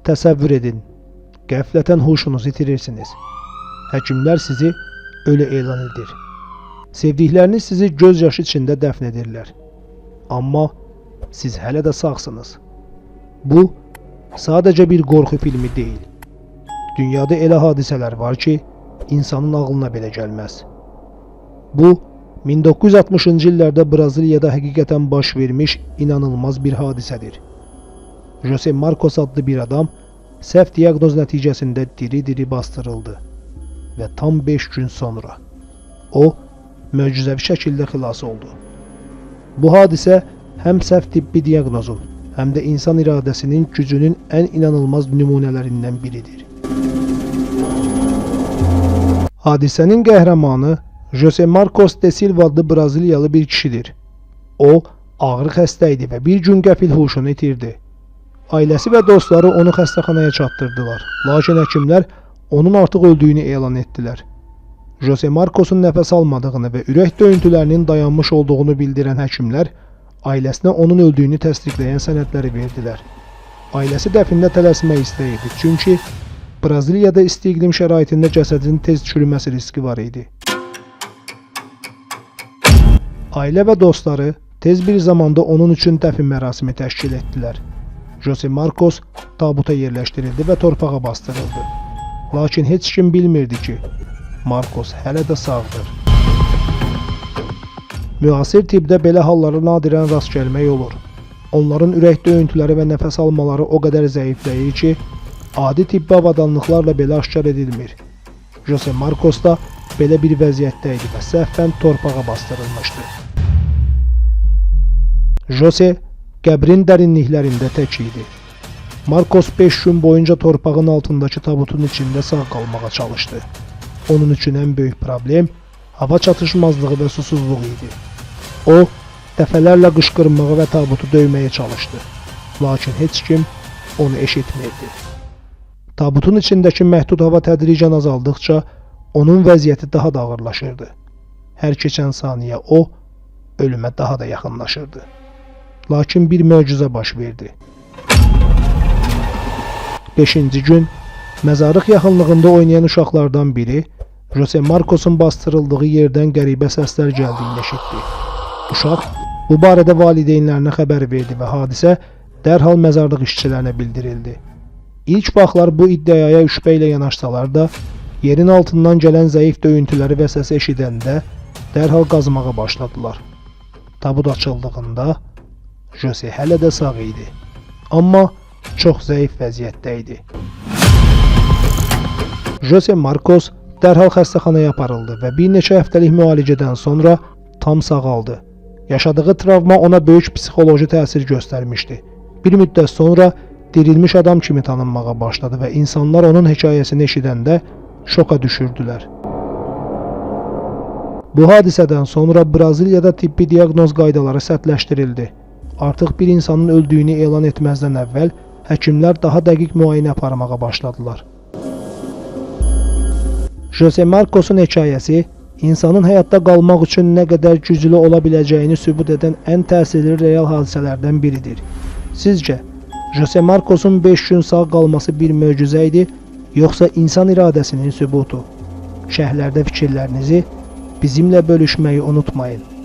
Təsəvvür edin, qəflətən huşunuzu itirirsiniz. Həkimlər sizi ölü elan edir. Sevdikləriniz sizi göz yaşı içində dəfn edirlər. Amma siz hələ də sağsınız. Bu, sadəcə bir qorxu filmi deyil. Dünyada elə hadisələr var ki, insanın ağlına belə gəlməz. Bu, 1960-cı illərdə Braziliyada həqiqətən baş vermiş inanılmaz bir hadisədir. Jose Marcos adlı bir adam səhv diaqnoz nəticəsində diri-diri bastırıldı və tam 5 gün sonra o, möcüzəvi şəkildə xilas oldu. Bu hadisə həm səhv tibbi diaqnozun, həm də insan iradəsinin gücünün ən inanılmaz nümunələrindən biridir. Hadisənin qəhrəmanı Jose Marcos de Silva adlı Braziliyalı bir kişidir. O, ağır xəstə idi və bir gün qəfil huşunu itirdi. Ailəsi və dostları onu xəstəxanaya çatdırdılar, lakin həkimlər onun artıq öldüyünü elan etdilər. Jose Marcos'un nəfəs almadığını və ürək döyüntülərinin dayanmış olduğunu bildirən həkimlər ailəsinə onun öldüyünü təsdiqləyən sənədləri verdilər. Ailəsi dəfində tələsmək istəyirdi, çünki Braziliyada isti iqlim şəraitində cəsədin tez çürüməsi riski var idi. Ailə və dostları tez bir zamanda onun üçün dəfn mərasimi təşkil etdilər. Jose Marcos tabuta yerləşdirildi və torpağa bastırıldı. Lakin heç kim bilmirdi ki, Marcos hələ də sağdır. Müasir tibbdə belə hallara nadirən rast gəlmək olur. Onların ürək döyüntüləri və nəfəs almaları o qədər zəifləyir ki, adi tibbi avadanlıqlarla belə aşkar edilmir. Jose Marcos da belə bir vəziyyətdə idi və səhvən torpağa bastırılmışdı. Jose qəbrin dərinliklərində tək idi. Marcos 5 gün boyunca torpağın altındakı tabutun içində sağ qalmağa çalışdı. Onun üçün ən böyük problem hava çatışmazlığı və susuzluq idi. O, dəfələrlə qışqırmağa və tabutu döyməyə çalışdı. Lakin heç kim onu eşitmirdi. Tabutun içindəki məhdud hava tədricən azaldıqca onun vəziyyəti daha da ağırlaşırdı. Hər keçən saniyə o, ölümə daha da yaxınlaşırdı. Lakin bir möcüzə baş verdi. 5-ci gün, məzarlıq yaxınlığında oynayan uşaqlardan biri Jose Marcos'un bastırıldığı yerdən qəribə səslər gəldiyini eşitdi. Uşaq bu barədə valideynlərinə xəbər verdi və hadisə dərhal məzarlıq işçilərinə bildirildi. İlk vaxtlar bu iddiaya şübhə ilə yanaşsalar da, yerin altından gələn zəif döyüntüləri və səsi eşidəndə dərhal qazmağa başladılar. Tabut açıldığında Jose hələ də sağ idi, amma çox zəif vəziyyətdə idi. Jose Marcos dərhal xəstəxanaya aparıldı və bir neçə həftəlik müalicədən sonra tam sağaldı. Yaşadığı travma ona böyük psixoloji təsir göstərmişdi. Bir müddət sonra dirilmiş adam kimi tanınmağa başladı və insanlar onun hekayəsini eşidəndə şoka düşürdülər. Bu hadisədən sonra Braziliyada tibbi diaqnoz qaydaları sərtləşdirildi. Artıq bir insanın öldüyünü elan etməzdən əvvəl həkimlər daha dəqiq müayinə aparmağa başladılar. Jose Marcos'un hekayəsi insanın həyatda qalmaq üçün nə qədər güclü ola biləcəyini sübut edən ən təsirli real hadisələrdən biridir. Sizcə, Jose Marcos'un 5 gün sağ qalması bir möcüzə idi, yoxsa insan iradəsinin sübutu? Şərhlərdə fikirlərinizi bizimlə bölüşməyi unutmayın.